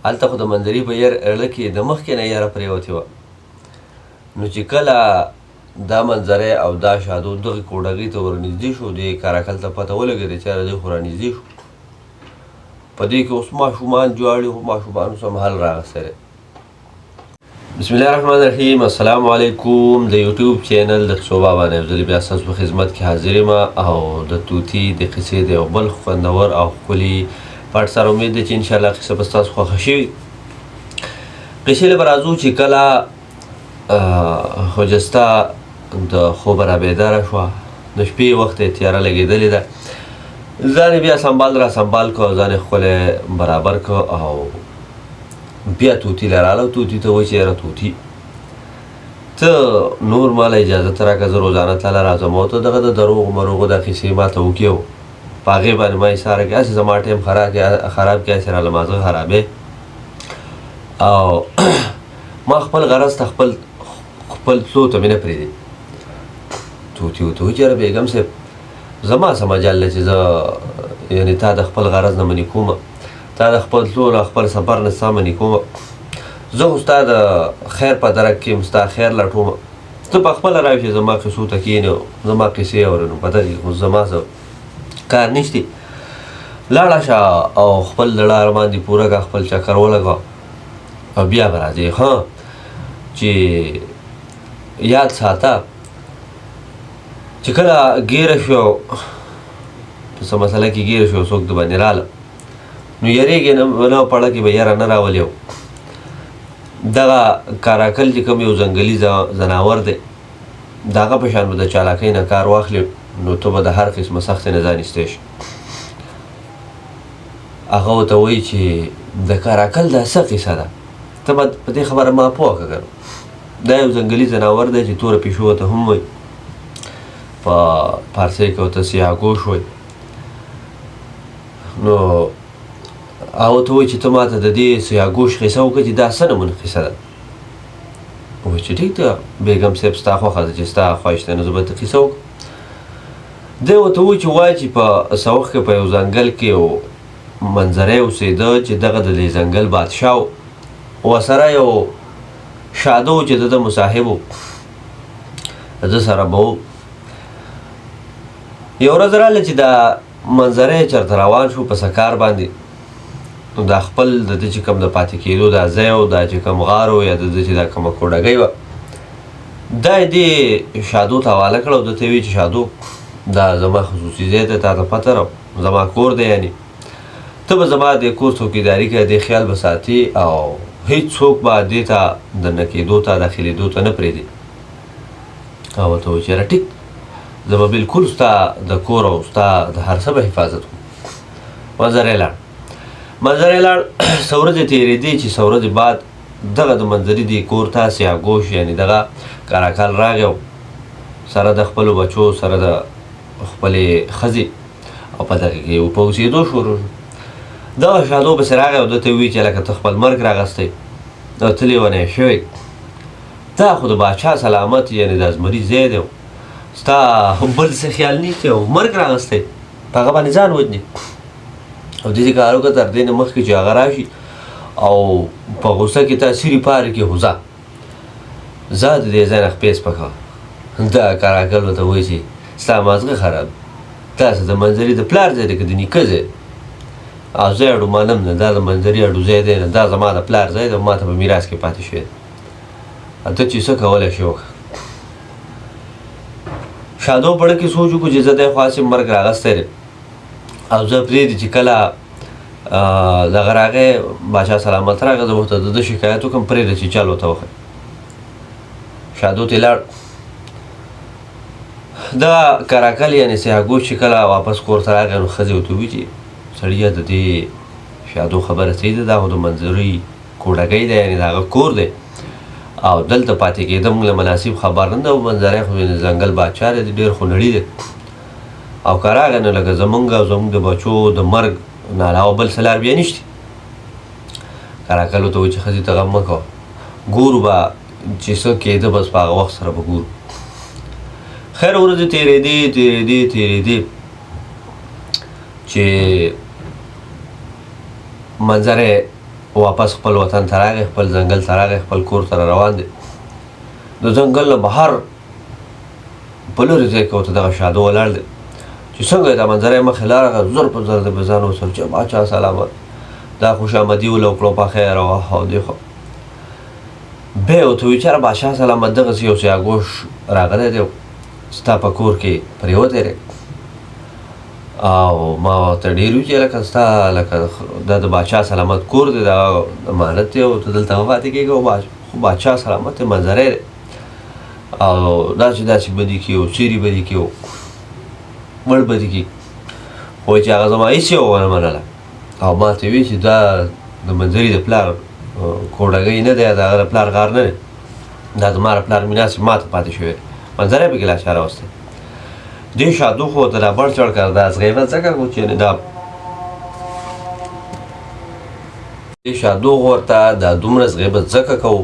هلته خو د منظري په اړه کې د مخکې نه یاره پرېوتې وه. نو چې کله دا منظری او دا شادو دغې کوډګۍ ته ورنږدې شو، دې کاراکل ته پته ولګېده چې یاره دی خو رانږدې شو. په دې کې اوس ماشومان جواړي، خو ماشومانو سم حل راغستی دی. بسم الله الرحمن الرحیم. السلام علیکم. د یوټیوب چینل د قصو بابا نه یو ځلې بیا ستاسو په خدمت کې حاضر یم او د طوطي د قصې د یو بل خوندور او ښکلي پاټ سره امید دی چې انشاءالله قصه به ستاسو خوښه شوي. قصې له به راځو چې کله خجسته د خوبه رابیداره شوه، د شپې وخت یې تیاره لګېدلې ده. ځان یې بیا سنبال را سنبال کړه، ځان یې ښکلی برابر کړه او بیا طوطي له راله. طوطي ته وایي چې یاره طوطي ته نور ماله اجازه ته راکړه، زه روزانه تله راځم او ته دغه د دروغو مروغو دا قصې ما ته وکړې وو، په هغې باندې ما ایساره کړې، هسې زما ټایم خراب کړې، هسې راله مازه خرابې. او ما خپل غرض ته خپل تلو ته مې نه پرېږدي. طوطي ورته وایي چې یاره بیګم صاحب زما څه مجال دی چې زه یعنې تا د خپل غرض نه منې کومه، تا د خپل تلو نه خپل سفر نه ستا منې کومه، زه خو ستا د خیر په درک کې یم، ستا خیر لټومه، ته په خپله راشې زما قصو ته کښېنې، زما قصې اورې، نو په دغې کې خو زما څه کار نشتی. لاړه شه او خپل زړه ارمان دې پوره کړه، خپل چکر ولګوه او بیا به راځې. ها چې یاد ساته چې کله ګیره شو، په څه مسله کې ګیره شو، څوک د باندې راله، نو یریږې نه پړه کې به یاره نه راولي. دغه کاراکل چې کوم یو ځنګلي ځناور دی، د هغه په شان به د چالاکۍ نه کار واخلي، نو ته به د هر قسمه سختۍ نه ځان ایستی شي. هغه ورته وایي چې د کاراکل دا څه قصه ده، ته به په دې خبره ما پوه کړه. دا یو ځنګلي ځناور دی چې توره پیشو ورته هم وایي، په فارسۍ کې ورته سیاهګوش وایي. نو هغه ورته وایي چې ته ما ته د دې سیاهګوش قصه وکړه چې دا څه نمونه قصه ده. وایي چې ټیک ده بیګم صاحب، ستا خوښه ده چې ستا خواهش دی، نو زه به ته قصه وکړم. دی ورته وایي چې وایي چې په څه وخت کې په یو ځنګل کې یو منظری اوسېده چې دغه د دې ځنګل بادشاه و، ورسره یو شاده و چې د ده مصاحب و، د ده سره به و. یو ورځ راغله چې دا منظری چېرته روان شو په سکار باندې، نو دا خپل د ده چې کوم د پاتې کېدو دا ځای و، دا چې کوم غار و یا د ده چې دا کومه کوډګۍ وه، دا یې دې شادو ته حواله کړه او ده ته یې ویل چې شادو دا زما خصوصي ځای دی، تا ته پته ده، زما کور دی، یعنې ته به زما د کور څوکیداري کوې، دې خیال به ساتي او هېڅوک به دې ته درنه کېدو ته داخلېدو ته نه پرېږدي. هغه ورته وایي چې یاره ټیک، زه به بلکل ستا د کور او ستا د هر څه به حفاظت کوم. منظری لاړ څه ورځې تېرېدې چې څه ورځې بعد دغه د منظري دې کور ته سیاهګوش یعنې دغه کاراکل راغی او سره د خپلو بچو سره د خپلې ښځې او په دغه کې په اوسېدو شروع شو. دغه شادو پسې راغی او ده ته ووایي چې لکه ته خپل مرګ راغستی او ته لیونی شوی، دا خو د باچا سلامت یعنې د زمري ځای دی، ستا بل څه خیال نشته او مرګ راغستی، په هغه باندې ځان وژنې. او داسې کار وکړه تر دې نه مخکې چې هغه راشي او په غوسه کې تا سیرې پارې کې خو ځه د دې ځای نه خپې سپکوه. دا کاراکل ورته وایي چې ستا مازغه خراب، داسې د منظري د پلار ځای دی که د نیکه ځای، او زه اډو منم نه، دا د منظري اډو ځای دی نه، دا زما د پلار ځای دی او ما ته په میراث کې پاتې شوی دی، ته چې څه کولی شې وکړه. شادو پړه کې سوچ وکړو چې زه دی خو هسې مرګ راغستی دی او زه پرېږدي چې کله دغه راغی باچا سلامت راغی، زه به ورته د ده شکایت وکړم، پرېږده چې چل ورته وښیي. شادو ته لاړ. دغه کاراکل یعنې سیاهګوش چې کله واپس کور ته راغی، نو ښځې ورته ووایي چې سړیه د دې شادو خبره صحیح ده، دا خو د منظري کوډګۍ دی، یعنې د هغه کور دی او دلته پاتې کېدم له مناسب خبر نه ده، او منظری خو د ځنګل بادشاه دی، ډېر خو نړي دی، او که راغی نو لکه زمونږ او زمونږ د بچو د مرګ نه علاوه بل څه لار بیا نشته. کاراکل ورته وایي چې ښځې ته غم مه کوه، ګورو به چې څه کېده، بس په هغه وخت سره به ګورو. خیر ورځې تېرېدې چې منظری واپس خپل وطن ته راغی، خپل ځنګل ته راغی، خپل کور ته روان دی. د ځنګل نه بهر په لرې ځای کې ورته دغه شاده ولاړ دی چې څنګه یې دا منظره یې مخې لاړه زر په زر د به ځان وسل چې باچا سلامت، دا خوشامدي وله وکړو په خیر او دېخوا. بیا یې ورته وویل چې یاره بادشاه سلامت دغسې یو سیاګوش راغلی دی ستا په کور کې پرېوتی دی او ما ورته ډېر وي چې لکه ستا لکه دا د بادشاه سلامت کور دی دا امانت دی او ته دلته مه پاتې کېږه خو بادشاه سلامت دی منظری دی او داسې داسې بدي کړي او چیرې بدي کړي او مړ بدي کړي خو چې هغه زما هېڅ یې ونه منله او ما ته ویل چې دا د منظري د پلار کوډګۍ نه دی د هغه د پلار غار نه دی دا زما د پلار میراث ما ته پاتې شوی دی منظری پکې لا چا راوستی دې شادو خو ورته دا بړ چړ کړ دا از غیبت ځکه کو چې دا دې شادو ورته دا دومره غیبت ځکه کوو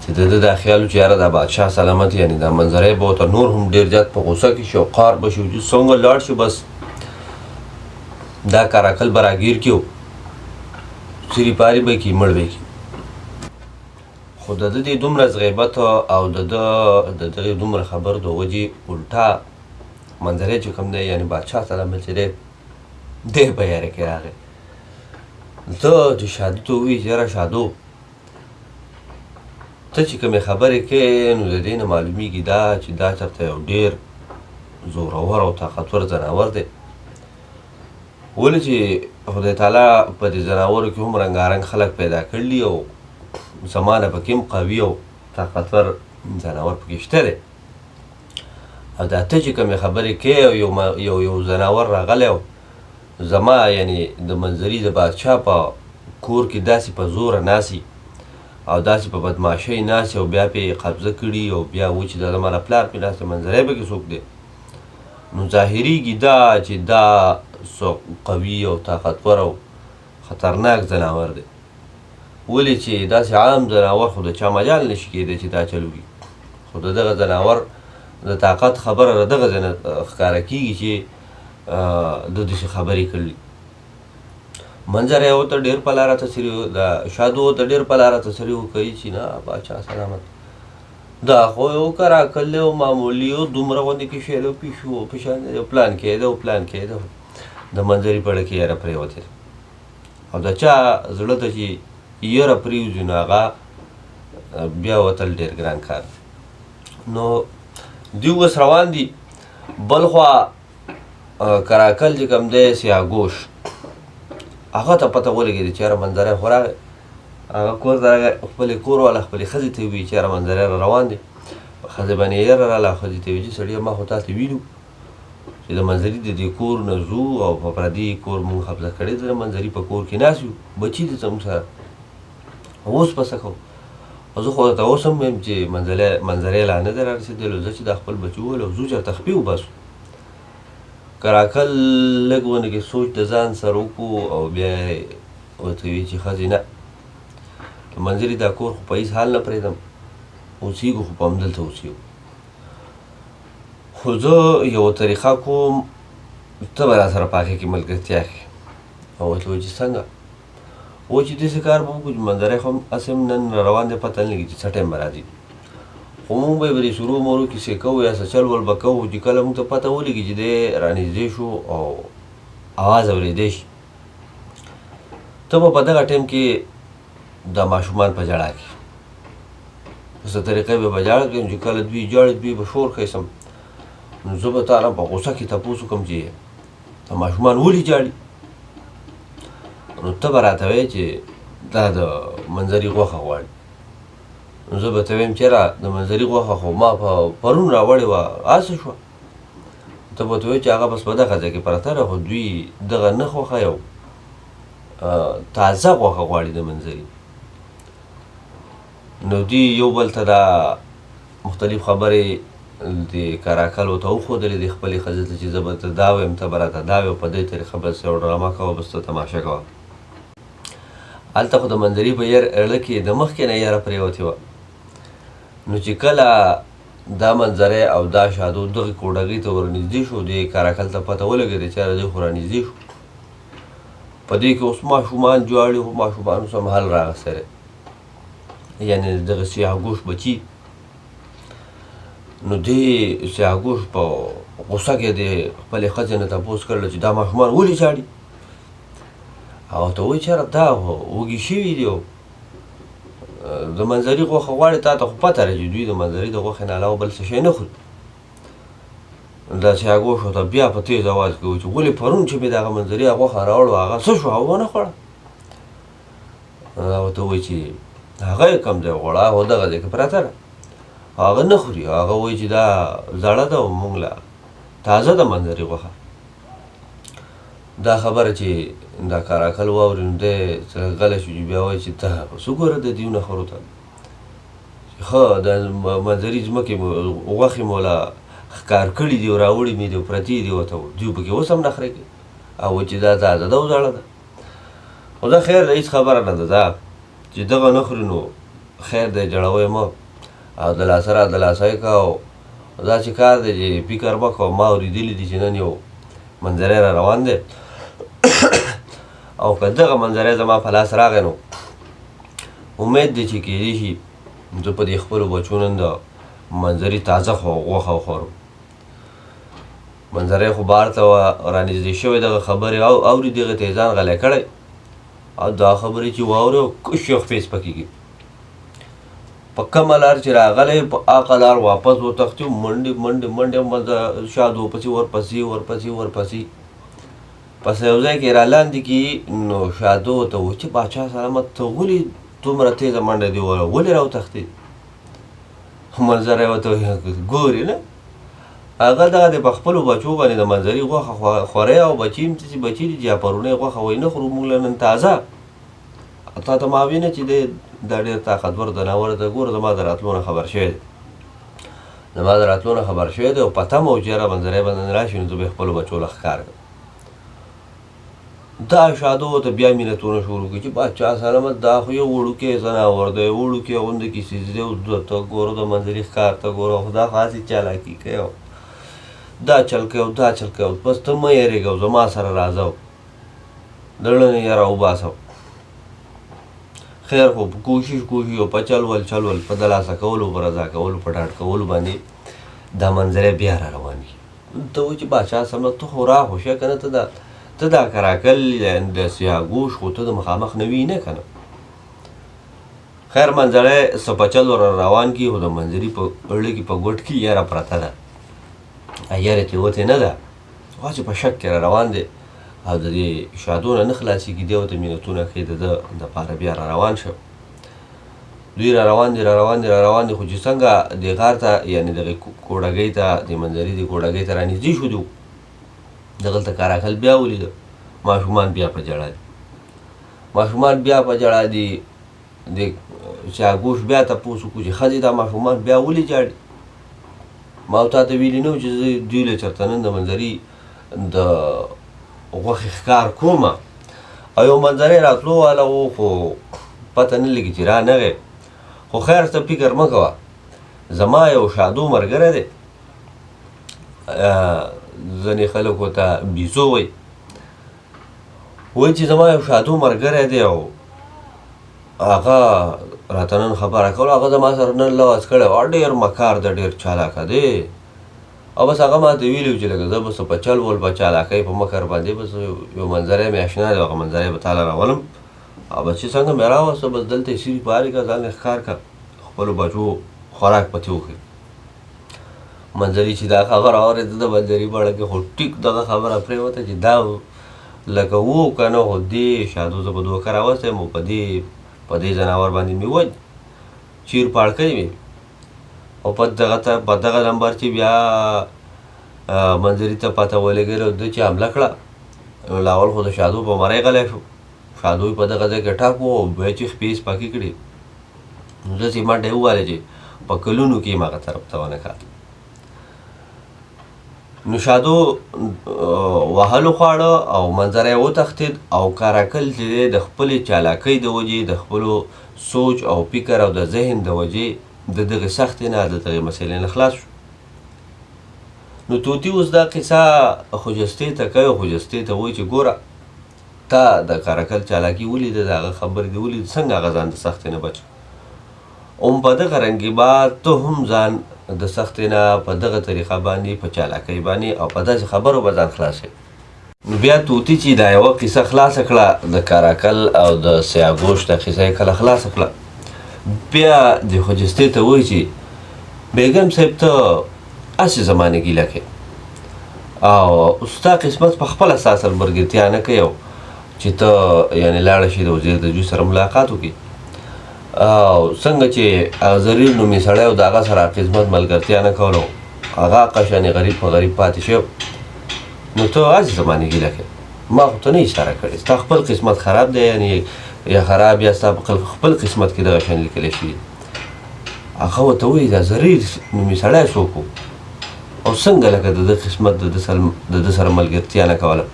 چې د ده دا خیال و چې یاره دا بادشاه سلامت یعنې دا منظری به ورته نور هم ډېر زیات په غوسه کې شي او قار به شي چې څنګه لاړ شي بس دا کاراکل به راګیر کړي او سري پاري به کړي مړ به کړي خو د ده دې دومره غیبت او د دغې دومره خبر د وجې الټا منظری چې کوم دی یعنې بادشاه سلامت چې دی دی په یاره کې راغی. ده چې شادو ته ووایي چې یاره شادو ته چې کومې خبرې کوې نو د دې نه معلومیږي دا چې دا چېرته یو ډېر زورور او طاقتور ځناور دی ولې چې خدای تعالی په دې ځناورو کې هم رنګارنګ خلک پیدا کړلي او زما نه پکې هم قوي او طاقتور ځناور پکې شته دی او دا ته چې کومې خبرې کوې او یو ځناور راغلی او زما یعنې د منظري د بادشاه په کور کې داسې په زوره ناسي او داسې په بدماشۍ ناسي او بیا پې قبضه کړي او بیا و چې دا زما د پلار میراث دی منظری پکې څوک دی نو ظاهریږي دا چې دا قوي او طاقتور او خطرناک ځناور دی ولې چې داسې عام ځناور خو د چا مجال نشي کېدی چې دا چل وکړي خو د دغه ځناور د طاقت خبره له دغه ځای نه ښکاره کېږي چې ده داسې خبرې کړلي منظری ورته ډېر په لاره تسري د شادو ورته ډېر په لاره تسري وکوي چې نه باچا سلامت دا خو یو کراکل دی او معمولي او دومره غوندې کې شی دی پیشو په شان دی پلان کې دی او پلان کې دی د منظري په اړه کې یاره پرېوتې او د چا زړه ته چې یره پرېوځي نو هغه بیا وتل ډېر ګران کار نو دوی اوس روان دي بل خوا کراکل چې کوم دی سیاګوش هغه ته پته ولګېده چې یاره منظری خو راغی هغه کور ته راغی خپلې کور والا خپلې ښځې ته ووایي چې یاره منظری را روان دی په ښځې باندې یې یره راله ښځې ته وایي چې سړیه ما خو تاسې ویلو چې د منظري د دې کور نه ځو او په پردي کور مونږ قبضه کړی د منظري په کور کې ناست یو بچي دي زموږ سره اوس به څه کوو او زه خو درته اوس هم وایم چې منظری لا نه دی رارسېدلی زه چې دا خپل بچي وولو ځو چېرته خپې وباسو کراکل لږ ونه کې سوچ د ځان سره وکړو او بیا یې ورته ویل چې ښځې نه د منظري دا کور خو په هېڅ حال نه پرېږدم اوسېږو خو په همدلته اوسېږو خو زه یوه طریقه کوم ته به را سره په هغې کې ملګرتیا کړې او ورته وویل چې څنګه و چې داسې کار به وکړو چې منظری خو هم هسې هم نن را روان دی پته نه لګي چې څه ټایم به را ځي خو مونږ به یې پرې شروع مورو کیسې کوو یا څه چل ول به کوو چې کله مونږ ته پته ولګي چې دی رانږدې شو او اواز اورېدی شي ته به په دغه ټایم کې دا ماشومان په ژړا کې په څه طریقې به په ژړا کړم چې کله دوی ژاړي دوی به شور ښیسم نو زه به تا نه په غوسه کې تپوس وکړم چې دا ماشومان ولې ژاړي نو ته به راته وایې چې دا د منظري غوښه غواړي نو زه به ته وایم چې یاره د منظري غوښه خو ما په پرون راوړې وه هسې شوه ته به ورته وایې چې هغه بس په دغه ځای کې پرته ده خو دوی دغه نه خوښه یو تازه غوښه غواړي د منظري نو دوی یو بل ته دا مختلف خبرې د کراکل ورته وښودلې د خپلې ښځې ته چې زه به ته دا وایم ته به راته دا وایې په دې طریقه بس یو ډرامه کوه بس ته تماشه کوه هلته خو د منظري په اړه کې د مخکې نه یاره پرېوتې وه نو چې کله دا منظری او دا شادو دغې کوډګۍ ته ورنږدې شو دې کراکل ته پته ولګېده چې یاره دی خو رانږدې شو په دې کې اوس ماشومان جواړي خو ماشومانو سم حل راغستی دی یعنې دغه سیاهګوش بچي نو دې سیاهګوش په غوسه کې د خپلې ښځې نه تپوس کړله چې دا ماشومان ولې ژاړي او ته وایي چېرې دا وږي شوي دي او د منظري غوښه غواړي تا ته خو پته ده چې دوی د منظري د غوښې نه علاوه بل څه شی نه خوري دا سیاهګوش ورته بیا په تیز اواز کې وایي چې ولې پرون چې مې دغه منظري غوښه راوړو هغه څه شو هغه ونه خوړه هغه ورته وایي چې هغه یې کوم ځای وخوړه هغه دغه ځای کې پرته ده هغه نه خوري هغه وایي چې دا زړه ده او موږ له تازه ده منظري غوښه دا خبره چې دا کاراکل واوري نو دی غلی شو چې بیا وایي چې ته څه ګوره د دیو نفرو ته ښه د منظري ځمکې غوښې مو له ښکار کړي دي او راوړي مې دي او پرتې دي ورته دوی پکې اوس هم نخرې کوي او وایي چې دا تازه ده او زړه ده خو دا خیر ده هېڅ خبره نه ده دا چې دغه نه خوري نو خیر دی جړوی مه او د لاسه را د لاسه یې که او داسې کار دی چې فکر مه کوه ما اورېدلي دي چې نن یو منظری را روان دی او که دغه منظری زما په لاس راغی نو امید دی چې کیدای شي زه په دې خپلو بچو نن د منظري تازه غوښه وخورم منظری خو بار ته رانږدې شوی دغه خبرې اوري دغه ته یې ځان غلی کړی او دا خبرې چې واورې او کش یو خپېس پکېږي په کومه لار چې راغلی په هغه لار واپس وتښتي منډې منډې منډې شادو پسې ورپسې پس یو ځای کې رالاندې کړي نو شادو ورته وایي چې باچا سلامت ته ولې دومره تیزه منډه دې ولې راوتښتې منظری ورته ګورې نه هغه دغه د په خپلو بچو باندې د منظري غوښه خورئ او بچي هم چې بچي دي چې پرونی غوښه وایي نه خورو موږ له نن تازه تا ته ما وینه چې دی دا ډېر طاقتور ځناور ده ګوره زما د راتلو نه خبر شوی دی او په تمه و چې یاره منظری به نن راشي نو زه به خپلو بچو له ښکار کړم دا شادو ته بیا مینتونه شروع کړي چې باچا سلامت دا خو یو وړوکی ځناور دی وړوکی غوندې کیسې دی او ته ګوره د منظري ښکار ته ګوره خو دا خاصې چالاکي کوي او دا چل کوي او دا چل کوي بس ته مه یېرېږه او زما سره راځه او زړه نه یې راوباسه خیر خو کوشش او په چل ول په دلاسه کولو په رضا کولو په ډاډ کولو باندې دا منظری بیا را روان وي ته وایي چې باچا سمه ته خو راخوشه که نه ته دا کراکل د سیاهګوش خو ته د مخامخ نه وي نه که نه خیر منظری څه په چل ور روان کي خو د منظري په اړه کې په ګوټ کې یاره پرته ده یاره ترې وتې نه ده هغسې په شک کې را روان دی او د دې شادو نه خلاصېږي دی ورته مینتونه کوي د ده دپاره بیا را روان شه دوی را روان دي خو چې څنګه دې غار ته یعنې دغې کوډګۍ ته د منظري د کوډګۍ ته رانږدې شو دي دغلته کاراکل بیا ولیده ماشومان بیا په ژړا دي د سیاهګوش بیا تپوس وکړو چې ښځې دا ماشومان بیا ولې ژاړي ما تا ته ویلي نه و چې زه دوی له چېرته نن د منظري د غوښې ښکار کومه او یو منظری راتلو والا و خو پته نه لګي چې رانغی خو خیر ته فکر مه کوه زما یو شادو ملګری دی ځینې خلک ورته بیزو وایي چې زما یو شادو ملګری دی او هغه راته نن خبره کوله هغه زما سره نن لوز کړی و ډېر مکار ده ډېر چالاکه دی او بس هغه ما ته ویلي و چې لکه زه بس په چل ول په چالاکۍ په مکر باندې بس یو منظری مې اشنا دی هغه منظری به تاله راولم او بس چې څنګه مې راوسته بس دلته یې سیري پارې کړه ځان یې ښکار کړه خپلو بچو خوراک پتې وکړي منظري چې دا خبره اورېده د منظري په اړه کې خو ټیک دغه خبره پرېوته چې دا لکه و که نه خو دې شادو زه په دوکه راوستی یم او په دې ځناور باندې مې چیر پاړ کړی وي او په دغه نمبر چې بیا منظري ته پته ولګېده او ده چې حمله کړه نو لاول خو د شادو په مرۍ غلی شو شادو په دغه ځای کې ټاک و او بیا چې خپېس پاکې کړي نو داسې منډه یې ووهله چې په کلونو کې یې هغه طرف ته ونه کړه نو شادو وهلو خواړه او منظری وتښتېد او کاراکل چې دی د خپلې چالاکۍ د وجې د خپلو سوچ او فکر او د ذهن د وجې د دغې سختې نه د دغې مسئلې نه خلاص شو نو طوطي اوس دا قصه خوجستې ته کوي خوجستې ته وایي چې ګوره تا د کارکل چالاکي ولیده د هغه خبرې دې ولید څنګه هغه ځان د سختۍ نه بچ په دغه رنګې به ته هم ځان د سختۍ نه په دغه طریقه باندې په چالاکۍ باندې او په داسې خبرو به ځان خلاصوي. نو بیا طوطي چې دا یوه قصه خلاصه کړه د کاراکل او د سیاګوش د قصه یې کله خلاصه کړه، بیا د خجستې ته وایي چې بیګم صاحب ته هسې زما نه ګیله کوې او ستا قسمت په خپله ستا سره ملګرتیا نه کوي چې ته یعنې لاړه شي د وزیر د جوی سره ملاقات وکړي او څنګه چې زریر نومي سړی او د هغه سره قسمت ملګرتیا نه کولو هغه قشانې غریب په غریب پاتې شو، نو ته هسې زما نه ګیله کوې. ما خو ته نه اشاره کړې، ستا خپل قسمت خراب دی یعنې یا خراب یا ستا په خپل قسمت کې دغه شیان لیکلی شوي. هغه ورته وایي دا زریر نومي سړی څوک و او څنګه لکه د ده قسمت د ده سره ملګرتیا نه کوله.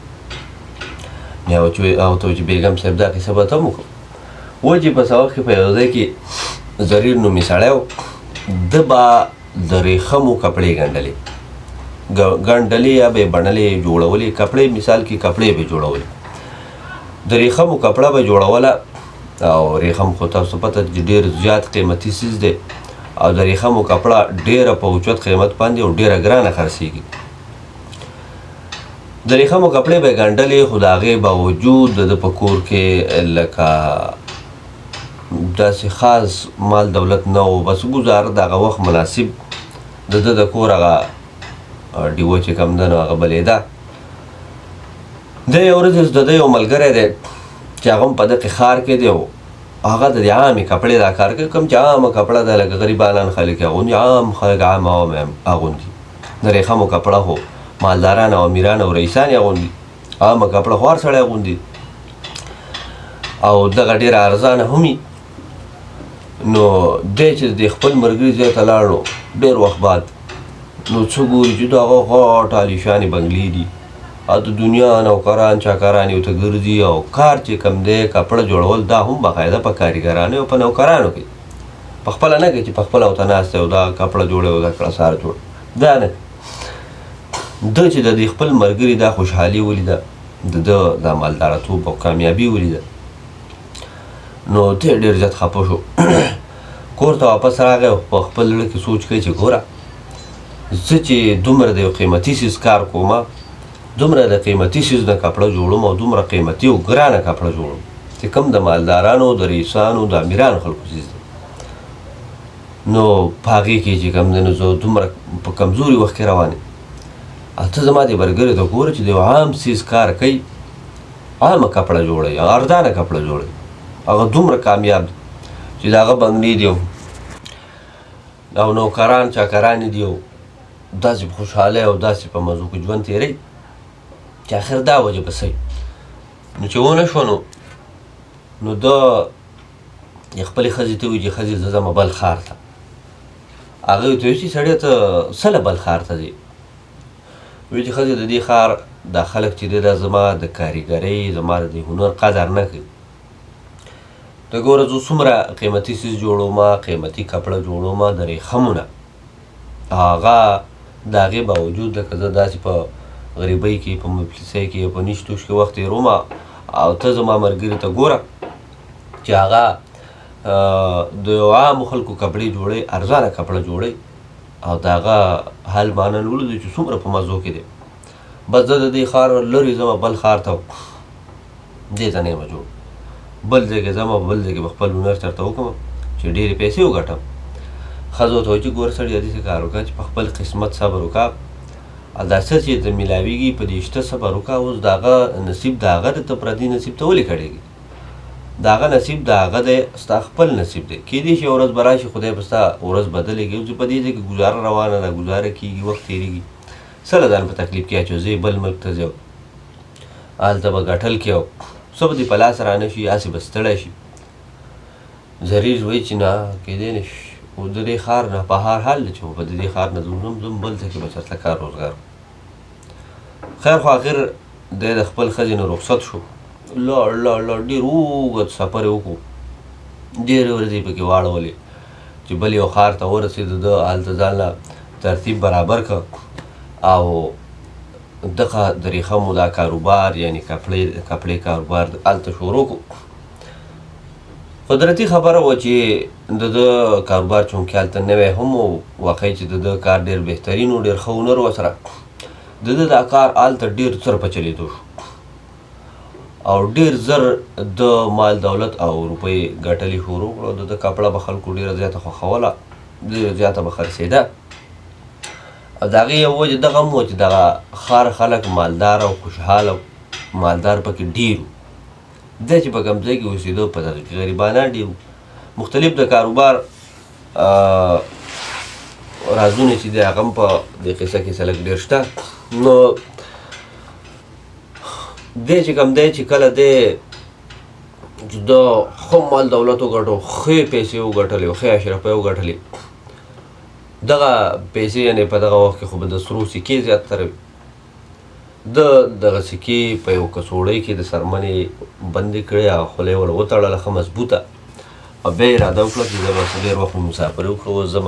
بیا هغه ته وایي چې بیګم صاحب دا قصه به ته هم وکړو. وایي چې په څه وخت کې په یو ځای کې زریر نومي سړی و، ده به د ریخمو کپړې ګنډلې یا به یې بڼلې جوړولې کپړې مثال کې کپړې به جوړولې. د ریخمو کپړه به جوړوله او ریخم خو تاسو پته چې ډېر زیات قیمتي څیز دی او د ریخمو کپړه ډېره په اوچت قیمت باندې او ډېره ګرانه خرڅېږي. د ریخمو کپړې به یې ګنډلې خو د هغې باوجود د ده په کور کې لکه داسې خاص مال دولت نه و، بس ګزاره د هغه وخت مناسب د ده د کور هغه ډیوه چې کوم ده نو هغه بلېده. د یو ورځ د ده یو ملګری دی چې هغه هم په دغې ښار کې دی او هغه د دې عامې کپړې دا کار کوي، کوم چې عامه کپړه ده لکه غریبانان خلک یې اغوندي، عام خلک عام عوام یې اغوندي. د ریخمو کپړه خو مالداران او امیران او رئیسان یې اغوندي، عامه کپړه خو هر سړی اغوندي او دغه ډېره ارزانه هم وي. نو دی چې د خپل ملګري ځای ته لاړو ډېر وخت بعد، نو څه ګوري چې د هغه غټ عالیشانې بنګلې دي او د دنیا نوکران چاکران یې ورته ګرځي او کار چې کوم دی کپړه جوړول دا هم باقاعده په کاریګرانو او په نوکرانو کوي، په خپله نه کوي چې په خپله ورته ناست دی او دا کپړه جوړوي او دا کړسار جوړ دا نه. ده چې د دې خپل ملګري دا خوشحالي ولیده، د ده دا مالدارتوب او کامیابي ولیده، نو دی ډېر زیات خفه شو. کور ته واپس راغی او په خپل زړه کې سوچ کوي چې ګوره زه چې دومره د یو قیمتي څیز کار کوم، دومره د قیمتي څیز نه کپړه جوړوم او دومره قیمتي او ګرانه کپړه جوړوم چې کوم د مالدارانو د رئیسانو د امیرانو خلکو څیز دی، نو په هغې کې چې کوم دی نو زه دومره په کمزوري وخت کې روان یم او ته زما دې ملګري ته ګوره چې د یو عام څیز کار کوي، عامه کپړه جوړوي، ارزانه کپړه جوړوي، هغه دومره کامیاب دی چې د هغه بنګلې دي او نوکران چاکران یې دي او داسې په خوشحالۍ او داسې په مزو کې ژوند تېروي چې آخر دا وجه به څه نو چې ونه شوه نو ده خپلې ښځې ته وایي چې ښځې زه ځمه بل ښار ته. هغې ورته وایي چې سړی ته څه له بل ښار ته ځې؟ وایي چې ښځې د دې ښار دا خلک چې دی دا زما د کاریګرۍ زما د دې هنر قدر نه کوي. ته ګوره زه څومره قیمتي څیز جوړوم، قیمتي کپړه جوړوم د ریخمو نه، هغه د هغې باوجود لکه زه داسې په غریبۍ کې په مفلسۍ کې په نیش توش کې وخت تېروم او ته زما ملګري ته ګوره چې هغه د یو عامو خلکو کپړې جوړوي، ارزانه کپړه جوړوي او د هغه حال معنا ولودو چې څومره په مزو کې دی. بس زه د دې ښار لرې ځمه بل ښار ته دې ته نه یم جوړ، بل ځای کې ځمه بل ځای کې به خپل هنر چېرته وکړم چې ډېرې پیسې وګټم. ښځو ته وایي چې ګوره سړي داسې کار وکړه چې په خپل قسمت صبر وکړه او دا څه چې ته میلاویږي په دې شته صبر وکړه، اوس د هغه نصیب د هغه دی، ته پردي نصیب ته ولې کړېږي؟ د هغه نصیب د هغه دی، ستا خپل نصیب دی. کیدای شي یوه ورځ به راشي خدای به ستا ورځ بدلېږي، اوس په دې ځای کې ګزاره روانه ده، ګزاره کېږي، وخت تېرېږي، څه له ځان په تکلیف کې اچوځې بل ملک ته ځې هلته به ګټل کې او څه به دې په لاس رانه شي، هسې به ستړی شي. زریر وایي چې نه کېدی نه شي، او د دې ښار نه په هر حال چې په د دې ښار نه ځم بل ځای کې به چېرته کار روزګار. خیر خو آخر دی د خپل ښځې نه رخصت شو، لاړ ډېر اوږد سفر یې وکړو، ډېرې ورځې پکې واړولې چې بل یو ښار ته ورسېد، ده هلته ځان له ترتیب برابر کړ او دغه د ریخمو دا کاروبار یعنې کپړې کاروبار هلته شروع کړو. قدرتي خبره وه چې د ده کاروبار چونکې هلته نوی هم و، واقعي چې د ده کار ډېر بهترین و، ډېر ښه هنر ورسره. د ده دا کار هلته ډېر زر په چلېدو شو او ډېر زر د مال دولت او روپۍ ګټلې شروع کړو. د ده کپړه به خلکو ډېره زیاته خوښوله، ډېره زیاته به خرڅېده. او د هغې یو وجه دغه هم وه چې دغه ښار خلک مالدار او خوشحاله مالدار پکې ډېر وو. دی چې په کوم ځای کې اوسېده په دغه کې غریبانان ډېر وو. مختلف د کاروبار رازونه چې دی هغه هم په دې قصه کې څه لږ ډېر شته. نو دی چې کوم دی چې کله دی چې د ښه مال دولت وګټو، ښې پیسې وګټلې، ښې اشرفۍ وګټلې، دغه پیسې یعنې په دغه وخت کې خو به د سرو سکې زیاتره وي. د دغه سکې په یو کڅوړۍ کې د څرمنې بندې کړې، هغه خوله یې ور وتړله ښه مضبوطه، او بیا یې اراده وکړه چې زه به ډېر وخت مسافري وکړم، اوس ځم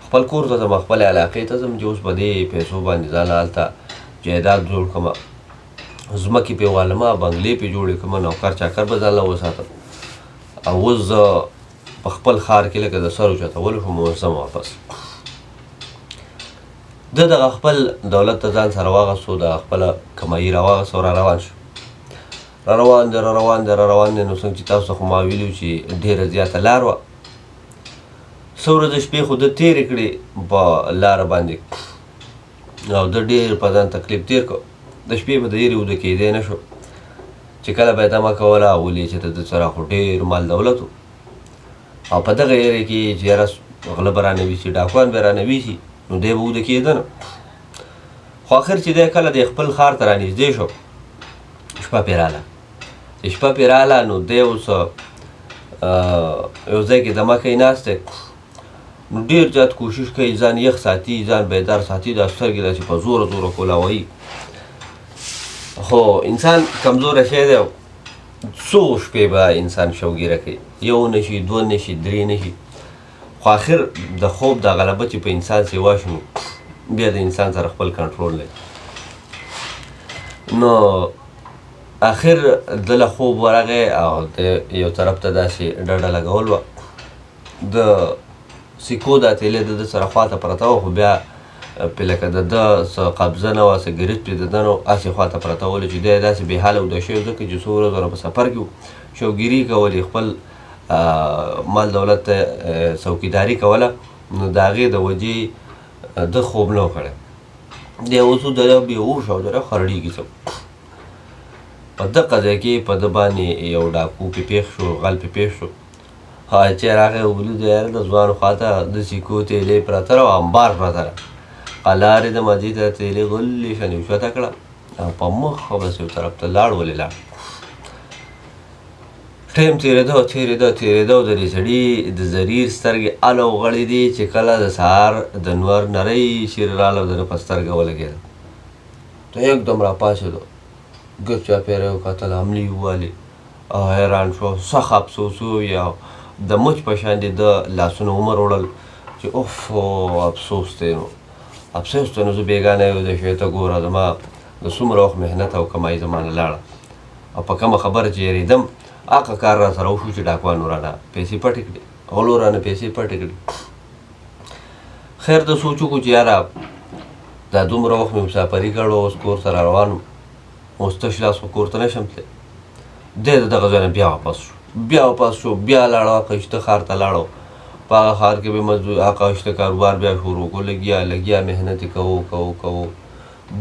خپل کور ته ځم، خپلې علاقې ته ځم چې اوس په دې پیسو باندې ځان هلته جایداد جوړ کړم، ځمکې پرې والمه، بنګلې پرې جوړې کړم، نوکر چاکر به ځان له وساتم، او اوس زه په خپل ښار کې لکه د سر اوچتولو شوم، اوس ځم واپس. ده دغه خپل دولت ته ځان سره واغستو، د خپله کمایي راواغستو، را روان شو. را روان دی نو څنګه چې تاسو ته خو ما ویلي وو چې ډېره زیاته لار وه. څه ورځې شپې خو ده تېرې کړې په لاره باندې، او ده ډېر په ځان تکلیف تېر کړ. د شپې به د یېرې وده کېدی نه شو چې کله به یې تمه کوله، ولې چې د ده سره خو ډېر مال دولت و، او په دغه یېرې کې چې یاره غله به رانه ویسي، ډاکوان به رانه ویسي، نو دی به وده کېده نه. خو آخر چې دی کله دی خپل ښار ته رانږدې شو، شپه پرې راغله. چې شپه پرې راغله نو دی اوس یو ځای کې دمه کوي ناست دی، نو ډېر زیات کوشش کوي ځان یخ ساتي، ځان بیدار ساتي، دا سترګې داسې په زوره زوره کولاوي. خو انسان کمزوره شی دی، څو شپې به انسان شوګیره کوي، یو نه شي، دوه نه شي، درې نه شي، خو آخر د خوب دا غلبه چې په انسان سیوا شو، بیا د انسان سره خپل کنټرول لري. نو آخر ده له خوب ورغی او د یو طرف ته داسې ډډه لګول وه، د سکو دا تیلې د ده سره خواته پرته وه، خو بیا پې لکه د ده څه قبضه نه وه، څه ګرفت پې د ده نه و، هسې خواته پرته ولې چې دی داسې بې حاله وده شوی، ځکه چې څو ورځو نه په سفر کې و، شوګیري کولې، خپل مال دولت ته څوکیداري کوله، نو د هغې د وجې ده خوب نه و کړی. دی اوس د بېهوش او د خرړېږي څه. په دغه ځای کې په ده باندې یو ډاکو پې پېښ شو، غل پې پېښ شو. چې راغی ولید یاره د ځوان خواته د سکو تیلې پرته وه او امبار پرته وه، لارې د مزې ته تیلې غلې شنې وشوته کړه او په مخه بس یو طرف ته لاړ. ولې لاړ؟ ټایم تېرېده او د دې سړي د زریر سترګې اله وغړې دي چې کله د سهار د نور نری شیر راغله او د ده په سترګه ولګېده. ته یکدم راپاڅېدو، ګرد چاپېره یې وکتل، حملې ووالې او حیران شو، سخت افسوس و، یا د مچ په شان دې د لاسونه عمر وړل چې اوف افسوس دی. نو افسوس ته نو زه بېګانه یو ځای شوې، ته ګوره زما د څومره وخت محنت او کمایي زما نه لاړه، او په کومه خبره چې یېرېدم هغه کار را سره وشو چې ډاکوانو رانه پیسې پټې کړې، غلو رانه پیسې پټې کړې. خیر ده سوچ وکړو چې یاره دا دومره وخت مې مسافري کړو، اوس کور ته را روان وم، اوس تش لاس خو کور ته نه شم تللی. دی د دغه ځای نه بیا واپس شو، بیا لاړو هغه اشته ښار ته لاړو. په هغه ښار کې به هغه اشته کاروبار بیا شروع کړو، لګیا محنت یې کوو،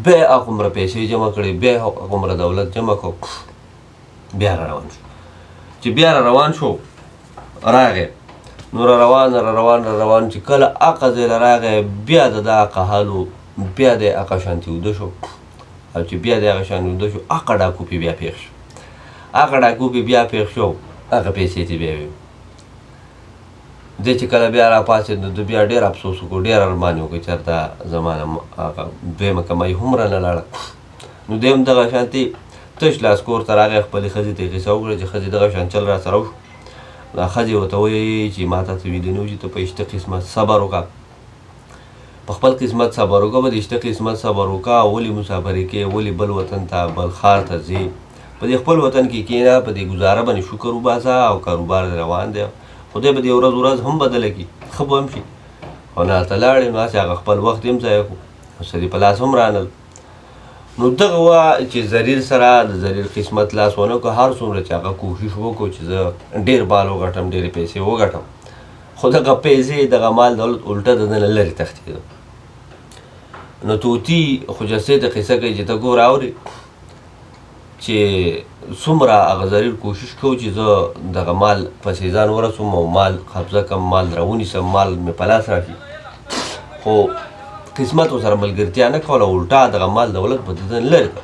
بیا هغومره پیسې جمع کړې، بیا هغومره دولت جمع کړو، بیا را روان شو. چې بیا را روان شو راغی، نو را روان چې کله هغه ځای له راغی، بیا د ده هغه حال و، بیا دی هغه شانتې وده شو، او چې بیا دی هغه شانتې وده شو، هغه ډاکو پې بیا پېښ شو، هغه پیسې چې بیا وې. دی چې کله بیا راپاڅېد نو ده بیا ډېر افسوس وکړو، ډېر ارمان یې وکړ چېرته زما نه هغه دویمه کمایي هم رانه لاړه. نو دی هم دغه شانتې تش لاس کور ته راغی، خپلې ښځې ته یې قصه وکړه چې ښځې دغه شان چل را سره وشو. دا ښځې ورته وایي چې ما ته څه ویلي نه وو چې ته په اشته قسمه صبر وکړه. په خپل قسمت صبر وکړه، په دې شته قسمت صبر وکړه. ولې مسافرې کې، ولې بل وطن ته، بل ښار ته ځې؟ په دې خپل وطن کې کښېنه، په دې ګزاره باندې شکر وباسه او کاروبار دې روان دی. خدای به دې ورځ هم بدله کړي، ښه به هم شي. خو نه هلته لاړې نو هسې هغه خپل وخت هم ضایع کړو، او څه دې په لاس هم رانل. نو دغه وه چې ضریر سره د ضریر قسمت لاس ونه کړو. هر څومره چې هغه کوښښ وکړو چې زه ډېر مال وګټم، ډېرې پیسې وګټم، خو دغه پیسې، دغه مال دولت الټه د ده نه لرې تښتېده. نو طوطي خجستې ته قصه کوي چې ته ګوره اورې چې څومره هغه ضریر کوشش کوو چې زه دغه مال پسې ځان ورسوم او مال قبضه کړم، مال راونیسم، مال مې په لاس راشي، خو قسمت ورسره ملګرتیا نه کوله، الټا دغه مال دولت به د ده نه لرې کړ.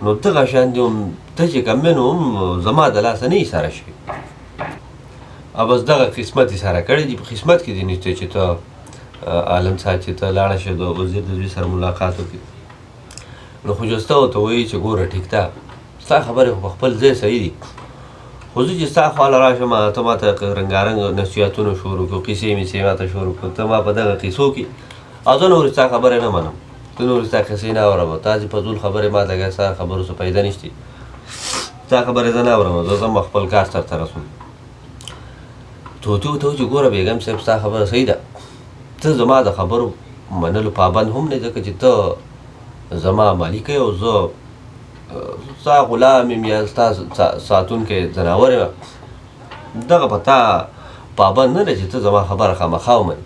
نو دغه شان دي هم ته چې کوم نو هم زما د لاسه نه ایساره شوي، او بس دغه قسمت ایساره کړی دي. په قسمت کې دي نشته چې ته عالم صاحب چې ته لاړه شې د وزیر د زوی سره ملاقات وکړي. نو خجسته ورته وایي چې ګوره ټیک ده، ستا خبرې خو په خپل ځای صحیح دي، خو زه چې ستا خواله راشم ته ما ته رنګارنګ نصیحتونه شروع کړو، کیسې میسې ما ته شروع کړو، ته ما په دغه کیسو کې، او زه نورې ستا خبرې نه منم، ته نورې ستا کیسې نه اورم، تاسې فضول خبرې ما ته کوې، ستا خبرو څه فایده نشته، ستا خبرې زه نه اورم، زه ځم خپل کار سرته رسوم. طوطي ورته وایي چې ګوره بیګم صاحب ستا خبره صحیح ده، ته زما د خبرو منلو پابند هم نه، ځکه چې ته زما مالک یې او زه ستا غلام یم یا ستا ساتونکی ځناور یم، دغه په تا پابند نه دی چې ته زما خبره خامخا ومنې،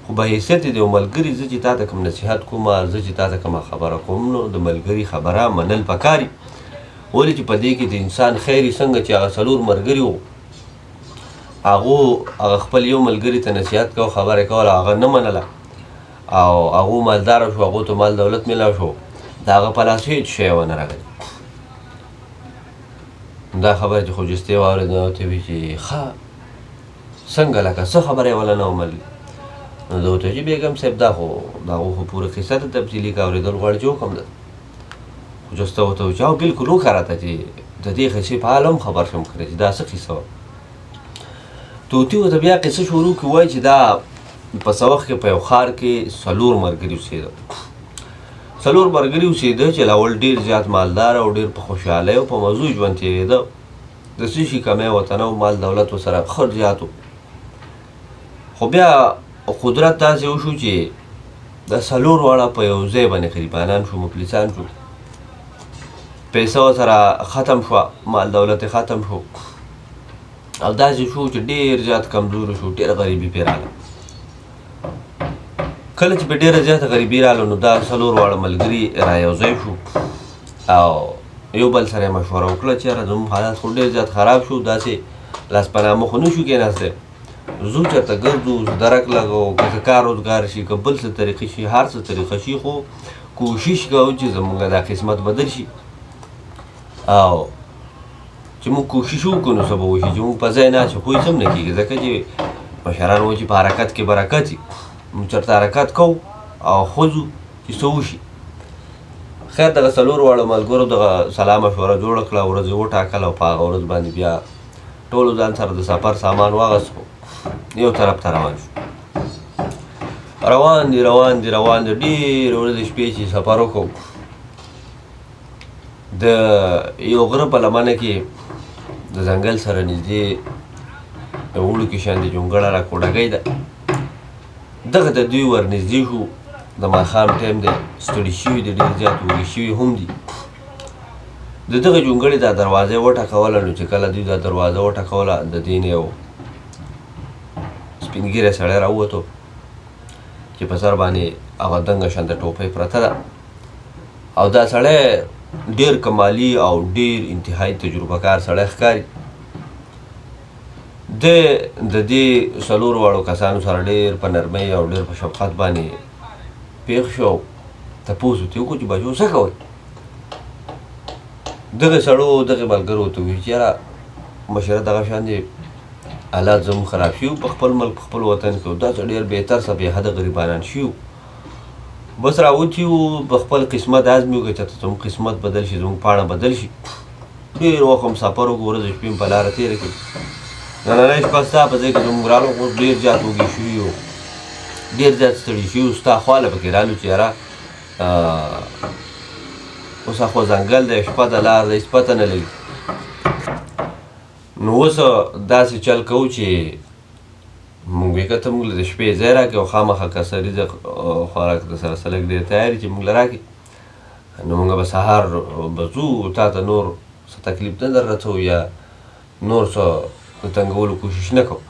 خو به حیثیت د یو ملګري زه چې تا ته کوم نصیحت کوم، زه چې تا ته کومه خبره کوم، نو د ملګري خبره منل پکار دي. ولې چې په دې کې د انسان خیر یې څنګه چې هغه څلور ملګري وو، هغه خپل یو ملګري ته نصیحت کو، خبرې کوله، هغه نه منله او هغه مالداره شو، هغو ته مال دولت میلاو شو، د هغه په لاس هېڅ شی ونه راغلی. دا خبره چې خجستې واورېده نو ورته وایي چې ښه څنګه لکه څه خبره یې وله نه ومنلې. نو ده ورته چې بیګم صاحب دا خو د هغو خو پوره قصه ته تفصیلي که اورېدل غواړي چې وکړم ده. خجسته ورته وایي چې او بلکل وښه راته چې د دې قصې په اړه هم خبر شم کړی چې دا څه قصه وه. طوطي ورته بیا قصه شروع کړي، وایي چې دا په څه وخت کې په یو ښار کې څلور ملګري اوسېده. څلور ملګري اوسېده چې اول ډېر زیات مالدار او ډېر په خوشحالۍ او په مزو ژوند تېرېده، د څه شي کمی ورته نه و، مال دولت ورسره ښه زیات و. خو بیا قدرت داسې وشو چې دا څلور واړه په یو ځای باندې غریبانان شو، مفلسان شو، پیسه ورسره ختم شوه، مال دولت یې ختم شو، او داسې شو چې ډېر زیات کمزوري شو، ډېر غریبي پرې راغله. کله چې په ډېره زیاته غریبي راغله نو دا څلور واړه ملګري را یو ځای شو او یو بل سره یې مشوره وکړه چې یاره زموږ حالات خو ډېر زیات خراب شو، داسې لاس په نامه خو نه شو کېناستی، ځو چېرته ګرځو، درک لګو، که کار روزګار شي، که بل څه طریقې شي، هر څه طریقه شي، خو کوشش کوو چې زموږ دا قسمت بدل شي، او چې موږ کوشش وکړو نو څه به وشي، چې موږ په ځای نه اچو خو هېڅ هم نه کېږي، ځکه چې مشران وایي چې په حرکت کې برکت وي، موږ چېرته حرکت کوو او خوځو چې څه وشي. خیر دغه څلور واړه ملګرو دغه سلا مشوره جوړه کړه، ورځ یې وټاکله او په هغه ورځ باندې بیا ټولو ځان سره د سفر سامان واغست، یو طرف ته روان شو. روان دي ډېرې ورځې شپې چې سفر وکړو، د یو غره په لمنه کې د ځنګل سره نږدې یو وړوکې شاندې جونګړه راکوډګۍ ده، دغه ته دوی ور نږدې شو، د ماښام ټایم دی، ستړي شوي دي، ډېر زیات وږي شوي هم دي. د دغه جونګړې دا دروازه یې وټکوله، نو چې کله دوی دا دروازه وټکوله د دې نه یو سپین ږیری سړی راووتو چې په سر باندې هغه دنګه شانته ټوپۍ پرته ده، او دا سړی ډېر کمالي او ډېر انتهایي تجربه کار سړی ښکاري. د دې څلور واړو کسانو سره ډېر په نرمۍ او ډېر په شفقت باندې پېښ شو، تپوس ورته وکړو چې بچو څه کوئ؟ دغه سړو دغې ملګرو ورته وویل چې یاره مشره دغه شان دي، حالات زموږ خراب شوي په خپل ملک په خپل وطن کې، داسې ډېر بهتر بې حده غریبانان شوي، بس راوتي وو، په خپل قسمت ازمې وکړو چې زموږ قسمت بدل شي، زموږ پاڼه بدل شي. ډېر وخت هم سفر وکړو، ورځې شپې هم په لاره تېره کړې. نننۍ شپه ستا په ځای کې زموږ راغلو خو ډېر زیات وږي شوي وو، ډېر زیات ستړي شوي ستا خواله پکې رالو چې یاره اوس خو ځنګل دی شپه د لار دی هېڅ پته نه لګي نو اوس داسې چل کوو چې موږ وایي که ته موږ له د شپې ځای راکړې او خامخا که سریزه خوراک د سره سلک ډېر تیار چې موږ له راکړې نو موږ به سهار به ځو تا ته نور څه تکلیف نه در رسوو یا نور څه د تنګولو کوشش نه کوو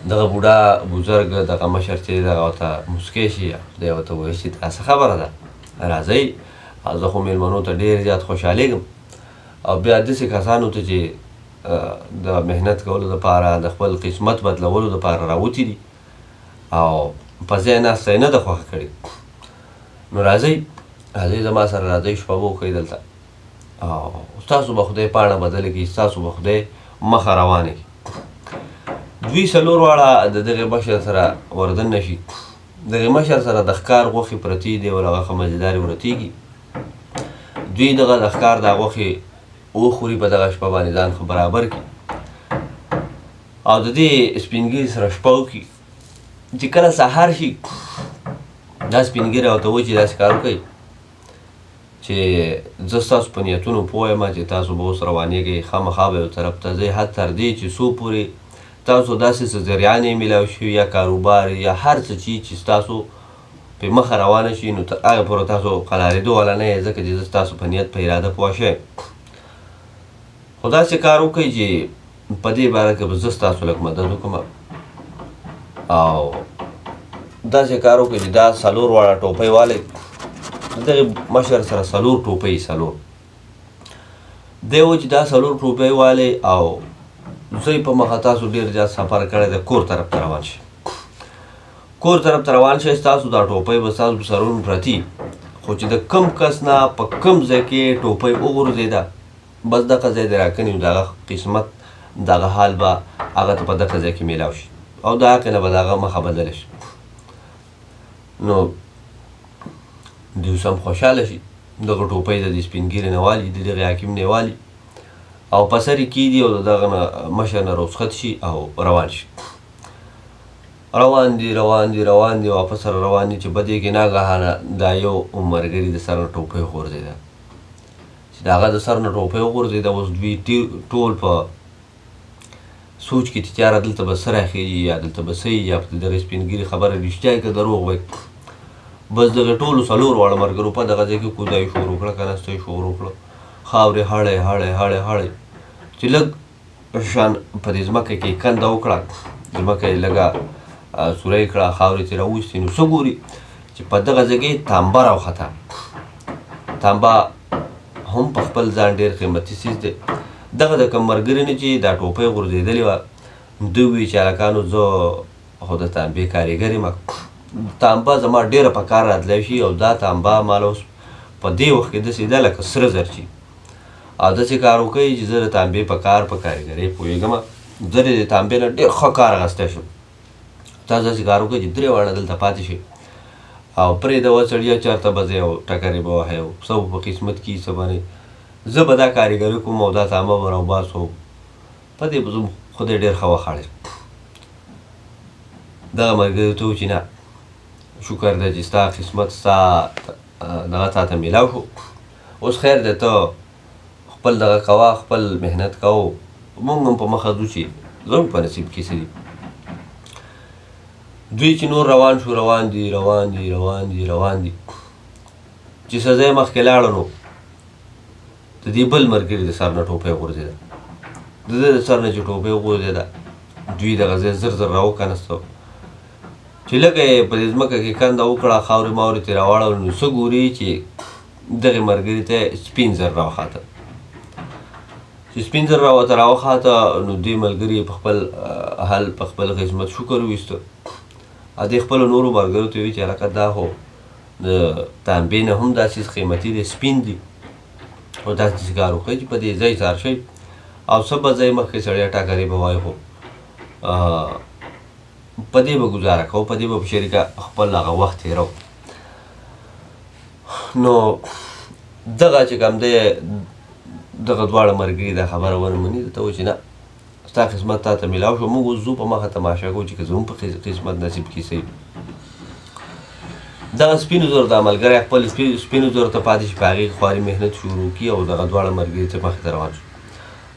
دغه بوډا بزرګ دغه مشر چې دغه ورته مسکی شي دی ورته وایي چې دا څه خبره ده راځئ او زه خو مېلمنو ته ډېر زیات خوشحالېږم او بیا داسې کسانو ته چې د محنت کولو دپاره د خپل قسمت بدلولو دپاره راوتي دي او په ځای ناسته یې نه ده خوښه کړې نو راځئ زما سره راځئ شپه به وکړئ دلته او ستاسو به خدای پاڼه بدله کړي ستاسو به خدای مخه روانه کړي دوی څلور واړه د دغې مشر سره وردننه شي دغې مشر سره د ښکار غوښې پرتې دي او هغه ښه مزېدارې ورتېږي دوی دغه د ښکار دا غوښې وخوري په دغه شپه باندې ځان خو برابر کړي او د دې سپین ږیري سره شپه وکړي چې کله سهار شي دا سپین ږیری ورته وایي چې داسې کار وکړئ چې زه ستاسو په نیتونو پوه یم چې تاسو به اوس روانېږئ خامخا به یو طرف ته ځئ حد تر دې چې څو پورې تاسو داسې څه ذریعانې میلاو شوي یا کاروبار یا هر څه چې ستاسو پې مخه روانه شي نو تر هغې پورې تاسو قلارېدو والا نه یې ځکه چې زه ستاسو په نیت په اراده پوه شوی خو داسې کار وکړئ چې په دې باره کې به زه ستاسو لږ مدد وکړم او داسې کار وکړئ چې دا څلور واړه ټوپۍ والی دغې مشر سره څلور ټوپۍ څلور دی و چې دا څلور ټوپۍ والی او زه په مخه تاسو ډېر زیات سفر کړی دی کور طرف ته روان شئ کور طرف ته روان شئ ستاسو دا ټوپۍ به ستاسو په سرونو پرتي خو چې د کم کس نه په کم ځای کې ټوپۍ وغورځېده بس دغه ځای د راکنې دغه قسمت دغه حال به هغه ته په دغه ځای کې میلاو شي او د هغې نه به د هغه مخه بدله شي نو دوی اوس هم خوشحاله شي دغه ټوپۍ د دې سپین ږیرې نه والي د دغې حاکم نه والي او په سر یې کېږدي او د دغه نه مشر نه رخصت شي او روان شي روان دي واپس سره روان دي چې بدې کې ناګهانه دا یو ملګري د سر نه ټوپۍ وغورځېده چې د هغه د سر نه ټوپۍ وغورځېده اوس دوی ټول په سوچ کې چې تیاره دلته به څه راخېږي یا دلته به څه یا د دغې سپین ږیري خبره رښتیا که دروغ وایي بس دغې ټولو څلور واړه ملګرو په دغه ځای کې کودایي شروع کړه کنستۍ شروع کړه خاورې هړی چې لږ شان په دې ځمکه کې کنده وکړه ځمکه یې لږه سوری کړه خاورې ترې راویستې نو څه ګوري چې په دغه ځای کې تانبه راوخته تانبه هم په خپل ځان ډېر قیمتي څیز دی دغه د کوم ملګري نه چې دا ټوپۍ غورځېدلې وه دوی وایي چې هلکانو زه خو د تانبې کاریګر یم تانبه زما ډېره په کار راتلی شي او دا تانبه ماله اوس په دې وخت کې داسې ده لکه سره زر چې او داسې کار وکوئ چې زه د تانبې په کارګرۍ پوهېږم زه د تانبې نه ډېر ښه کار اخیستی شم تاسو داسې کار وکړئ چې درې واړه دلته پاتې شئ او پرېږدوه سړیه چېرته به ځئ او ټکرې به وهئ او څه به په قسمت کي څه به نه زه به دا کاریګري کوم او دا تانبه به راوباسو په دې به زه خدای ډېر ښه وخاړی دغه ملګري ته وویل چې نه شکر دی چې ستا قسمت ستا دغه تا ته میلاو شو اوس خیر دی ته خپل دغه کوه خپل محنت کوو مونږ هم په مخه ځو چې زموږ په نصیب کې څه دي دوی چې نور روان دي چې څه ځای مخکې لاړه نو د دې بل ملګري د سر نه ټوپۍ وغورځېده د ده د سر نه چې ټوپۍ وغورځېده دوی دغه ځای زر راوکنستو چې لږه یې په دې ځمکه کې کنده وکړه خاورې ماورې ترې راواړول نو څه ګوري چې دغې ملګري ته سپین زر راوخاته چې سپین زر راورته راوخاته نو دې ملګري په خپل حال په خپل قسمت شکر وویسته او دې خپلو نورو ملګرو ته وویل چې هلکه دا خو د تانبې نه هم دا څیز قیمتي دی سپین دي خو داسې کار وکړئ چې په دې ځای ځار شئ او څه به ځای مخکې سړی ټاکرې به وایي خو په دې به ګزاره کوو په دې به په شریکه خپل هغه وخت تېرو نو دغه چې کوم دی دغه دواړه ملګري دا خبره ونه مني درته وایي چې نه ستا قسمت تا ته میلاو شو، موږ اوس ځو په مخه تماشه کوو چې که زموږ په قسمت نصیب کي صحیح. دغه سپینو زرو دا ملګری خپل سپینو زرو ته پاتې شي، په هغې خواري محنت شروع کړي او دغه دواړه ملګري ته مخې ته روان شو.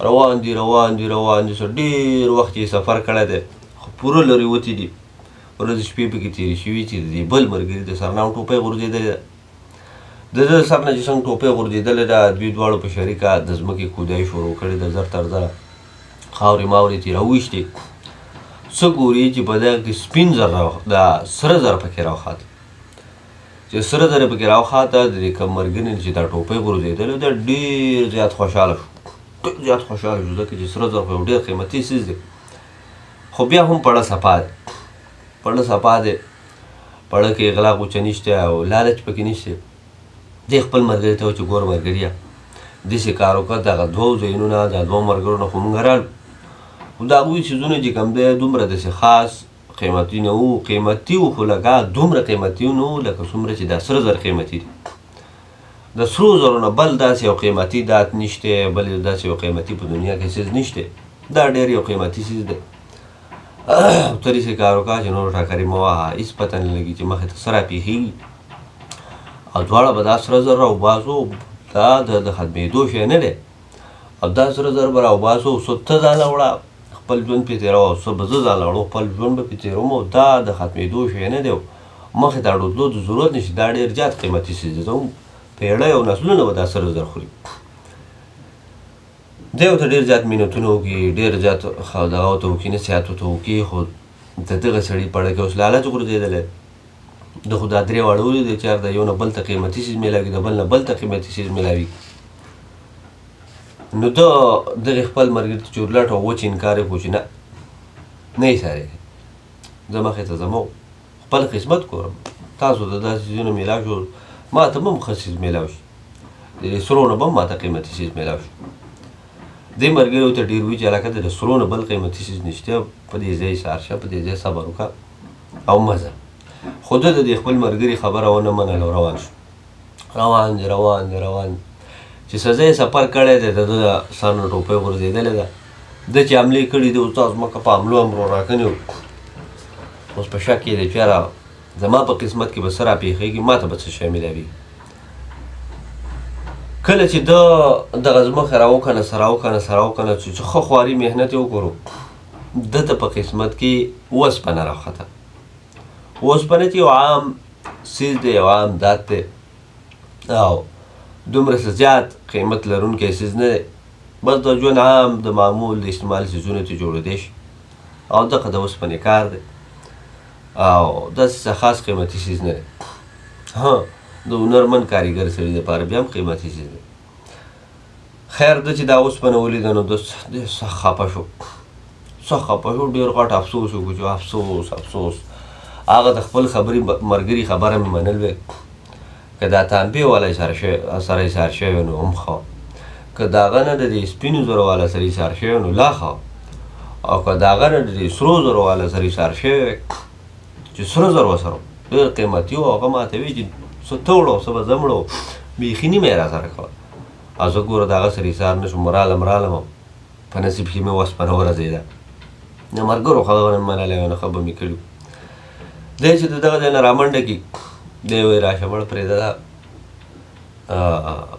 روان دي روان دي روان دي، ډېر وخت یې سفر کړی دی، خو پوره لرې وتي دي، ورځې شپې پکې تېرې شوي چې د دې بل ملګري د سر نه هم ټوپۍ غورځېدلې ده. د ده سر نه چې څنګه ټوپۍ غورځېدلې ده، دوی دواړو په شریکه د ځمکې کودایي شروع کړې ده، زر تر زره خاورې ماورې ترې راویشتې. څه ګوري چې په دغه کې سپین زر د سره زر پکې راوخاته، چې سره زر پکې راوخاته، د دې کوم ملګري چې دا ټوپۍ غورځېدلې ده ډېر زیات خوشحاله شو، ډېر زیات خوشحاله شو، ځکه چې سره زر خو یو ډېر قیمتي څیز دی، خو بیا هم پړه صفا دی، پړه صفا دی، پړه کې غلا غوچه نشته او لالچ پکې نشته. دې خپل ملګري ته و چې ګوره ملګریه داسې کار وکړه، دغه دوو ځایونو نه دا دوو ملګرو نه خو مونږ رالو، خو د هغوی څیزونه چې کوم دی دومره داسې خاص قیمتي نه وو، قیمتي وو خو لکه دومره قیمتي نه وو لکه څومره چې دا سره زر قیمتي دي. د سرو زرو نه بل داسې یو قیمتي دات نشته، بل داسې یو قیمتي په دنیا کې څیز نشته، دا ډېر یو قیمتي څیز دی. ته داسې کار وکړه چې نور ټاکرې مه وهه، هېڅ پته نه لګي چې مخې ته څه راپېښېږي، او دواړه به دا سره زر راوباسو، دا د ختمېدو شی نه دی، او دا سره زر به راوباسو، څه ته ځانله وړه خپل ژوند پرې تېروه، او څه به زه ځانله وړم خپل ژوند به پرې تېروم، او دا د ختمېدو شی نه دی، مخې ته اړوتلو د ضرورت نشي، دا ډېر زیات قیمتي څیز دی، پیړۍ او نسلونه به دا سره زر خوري. دی ورته ډېر زیات مینتونه وکړي، ډېر زیات دغه ورته وکړي، نصیحت ورته وکړي، خو د دغه سړي پړه کې اوس لالچ غورځېدلی، د خو دا درې واړه ولید چې د یو نه بل ته قیمتي څیز میلاوي، د بل نه بل ته قیمتي څیز میلاوي. نو ده دغې خپل ملګري ته چورلټ او وچ انکار یې وکړو چې نه یې سارېږي، زه مخې ته ځم او خپل قسمت ګورم، تاسو ته داسې څیزونه میلاو شو، ما ته به هم ښه څیز میلاو شي، د دې سرو نه به هم ما ته قیمتي څیز میلاو شي. دې ملګري ورته ډېر وایي چې هلکه د سرو نه بل قیمتي څیز نشته، په دې ځای ایثار شه، په دې ځای صبر وکړه او مه ځه. خو ده د دې خپل ملګري خبره ونه منله او روان شو. روان دي روان دي روان دي چې څه ځای سفر کړی دی، د ده د سر نه ټوپۍ غورځېدلې ده، ده چې حملې کړي دي اوس دا ځمکه په حملو امرو راکنې وو، اوس په شک کې دی چې یاره زما په قسمت کې به څه راپېښېږي، ما ته به څه شی میلاوي. کله چې ده دغه ځمکه راوکنه چې څه ښه خواري محنت یې وکړو، ده ته په قسمت کې اوسپنه راوخته. اوسپنه چې یو عام څیز دی، یو عام ذات دی، او دومره زیات قیمت لرونکی څیز نه دی، بس د ژوند عام د معمول د استعمال څیزونو ته جوړېدی شي، او دغه د اوسپنې کار دی، او داسې څه خاص قیمتي څیز نه دی. ها د هنرمند کاریګر سړي دپاره بیا هم قیمتي څیز دی. خیر ده چې دا اوسپنه ولیده نو ده سخت خفه شو، ډېر غټ افسوس وکړو چې افسوس هغه د خپل ملګري خبره مې منل وی، که دا تانبې والا سره ایثار شوی نو هم ښه، که د هغه نه د دې سپینو زرو والا سره ایثار شوی نو لا ښه، او که د هغه نه د دې سرو زرو والا سره ایثار شوی چې سره زر ورسره ډېر قیمتي و، هغه ما ته وایي چې څه ته وړه او څه به زه مړه و، بیخي نیمه یې راسره کوه، او زه ګوره د هغه سره ایثار نه شوم، رالم په نصیب کې مې اوسپنه ورځېده، د ملګرو خبره مې منلی وه، نه ښه به مې کړي. دی چې د دغه ځای نه رامنډه کړي، دی وایي راشه مړه پرېږده دا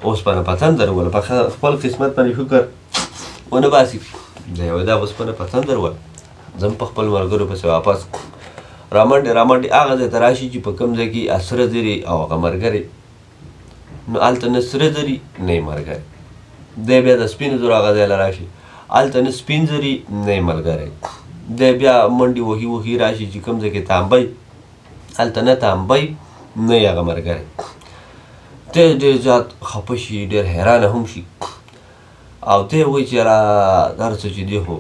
اوسپنه په تندر وله، په خپل قسمت باندې شکر ونه باسي، دی وایي دا اوسپنه په تندر وله، ځم په خپل ملګرو پسې واپس رامنډې هغه ځای ته راشي چې په کوم ځای کې سره زري او هغه ملګري، نو هلته نه سره زري نه یې ملګري، دی بیا د سپینو زرو هغه ځای له راشي، هلته نه سپین زري نه یې ملګری، دی بیا منډې وهي راشي چې کوم ځای کې تانبی، هلته نه تانبی نه یې هغه ملګری، دی ډېر زیات خفه شي، ډېر حیرانه هم شي، او دی وایي چې یاره هر څه چې دی خو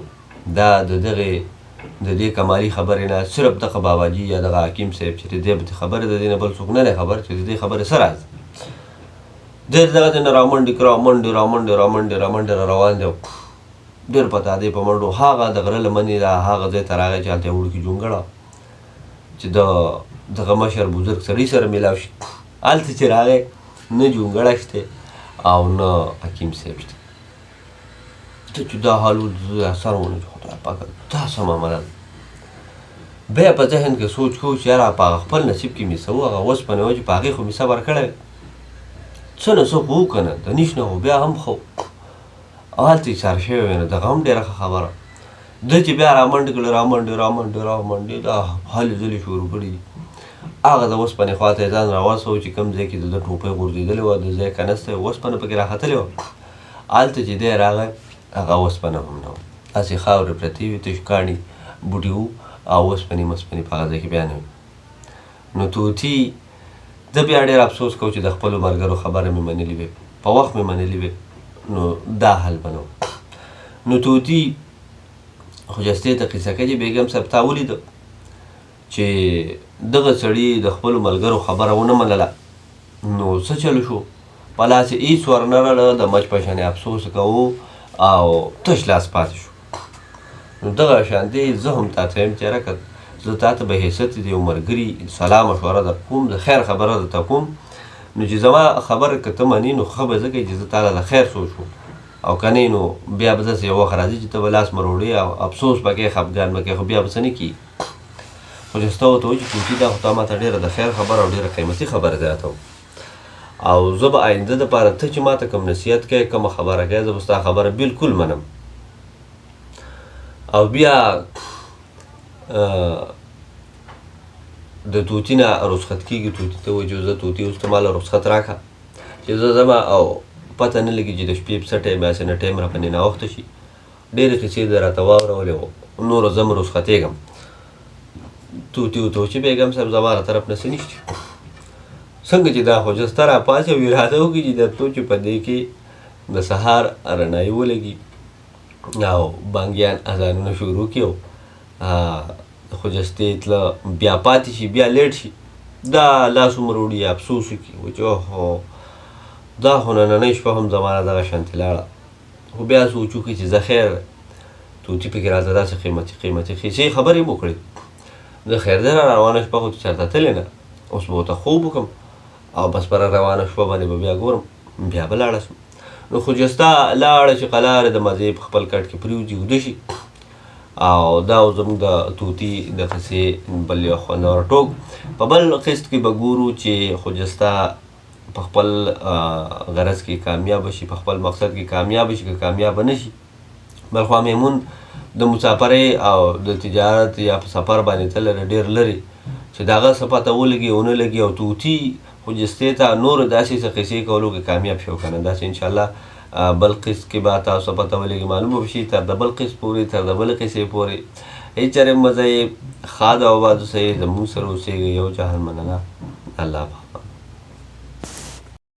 دا د دې کمالي خبرې نه صرف دغه باباجي یا دغه حکیم صاحب چې د دې خبرې د دې نه بل څوک نه دی خبر چې د دې خبرې څه راز دی. دغه ځای نه رامنډې را روان دی، ډېر په تادۍ په منډو هغه د غره لمنې ده هغه ځای ته راغی چې هلته یې وړوکي جونګړه چې دغه مشر بزرګ سړي سره میلاو شي، هلته چې راغی نه جونګړه شته او نه حکیم صاحب شته، ته چې دا حال و سر ونه چې خدای پاکه دا څه معامله ده. بیا په ذهن کې سوچ کوو چې یاره په هغه خپل نصیب کې مې څه و، هغه اوسپنې وه چې په هغې خو مې صبر کړی څه نه څه خو وکړه نه، د نیش نه خو بیا هم خو هلته ایسار شوی وی نه، دغه هم ډېره ښه خبره. ده چې بیا رامنډې کړې رامنډې دا هلې ځلې شروع کړي دي. هغه د اوسپنې خوا ته یې ځان راورسوه چې کوم ځای کې د ده ټوپۍ غورځېدلې وه، د ځای کنسته اوسپنه پکې راختلې وه. هلته چې دی راغی هغه اوسپنه هم نه وه، هسې خاورې پرتې وې، تش کاڼي بوټي وو او اوسپنې مسپنې په هغه ځای کې بیا نه وي. نو طوطي زه بیا ډېر افسوس کوم چې د خپلو ملګرو خبره مې منلې وې، په وخت مې منلې وې، نو دا حل به نه و. نو طوطي خجستې ته قصه کوي بیګم صاحب تا ولیده چې دغه سړي د خپلو ملګرو خبره ونه منله، نو څه چلو شو، په لاس یې هېڅ ورنه رړه، د مچ په شانې افسوس کوو او تش لاس پاتې شو. نو دغه شانتې زه هم تا ته یم چې یاره زه تا ته به حیثیت د یو ملګري صلاح مشوره در کوم، د خیر خبره درته کوم، نو چې زما خبره که ته منې نو ښه به ځکه چې زه تا له د خیر سوچ وم، او که نه نو بیا به داسې یو وخت راځي چې ته به لاس مروړې او افسوس به کوې، خفګان به کوې، خو بیا به څه نه کېږي. خو چې ستا ورته وایي چې طوطي دا خو تا ما ته ډېره د خیر خبره او ډېره قیمتي خبره زیاته وم، او زه به آینده دپاره ته چې ما ته کوم نصیحت کوې، کومه خبره کوې، زه به ستا خبره بلکل منم. او بیا د طوطي نه رخصت کېږي، طوطي ته وایي چې زه طوطي اوس ته ما له رخصت راکړه چې زه ځمه او پته نه لګي چې د شپې په څه ټایم هسې نه ټایم راپسې ناوخته شي. ډېرې قصې ده راته واورولې وو، نوره زه م رخصتېږم. طوطي ورته وایي چې بیګم صاحب زما له طرف نه څه نشته، څنګه چې دا خو جسته راپاڅې او اراده وکړي چې درته چې په دې کې د سهار رڼایي ولګي او بانګیان اذانونه شروع کړي او خجستې تله بیا پاتې شي، بیا لیټ شي، دا لاس ومروړي یا افسوس وکړي، وایي چې اوهو دا خو نننۍ شپه هم زما نه دغه شانتې لاړه. خو بیا سوچ وکړي چې زه خیر طوطي پکې راته داسې قیمتي قیصې خبرې مو کړې، زه خیر دی را روانه شپه خو چېرته تلې نه، اوس به ورته خوب وکړم او بس په را روانه شپه باندې به بیا ګورم، بیا به لاړه شم. نو خجسته لاړه چې قلاره د مزې په خپل کټ کې پرېوځي وده شي. او دا زموږ د طوطي د قصې بل یو خوندور ټوک. په بل قسط کې به ګورو چې خجسته په خپل غرض کې کامیاب شي، په خپل مقصد کې کامیاب شي، که کامیاب نه شي. بلخوا میمون د مسافرۍ او د تجارت یا په سفر باندې تللی ډېر لرې چې د هغه څه پته ولګي ونه لګي، او طوطي خجستې ته نورو داسې څه قصې کولو کې کامیاب شو که نه. داسې انشاءالله بل قسط کې به تاسو پته ولګي، معلومه به شي تر د بل قسط پورې، تر د بلې قصې پورې. هېڅ چرې مزه یې ښاد او آباد اوسئ، زموږ سره اوسېږئ، یو جهان مننه. الله پاک.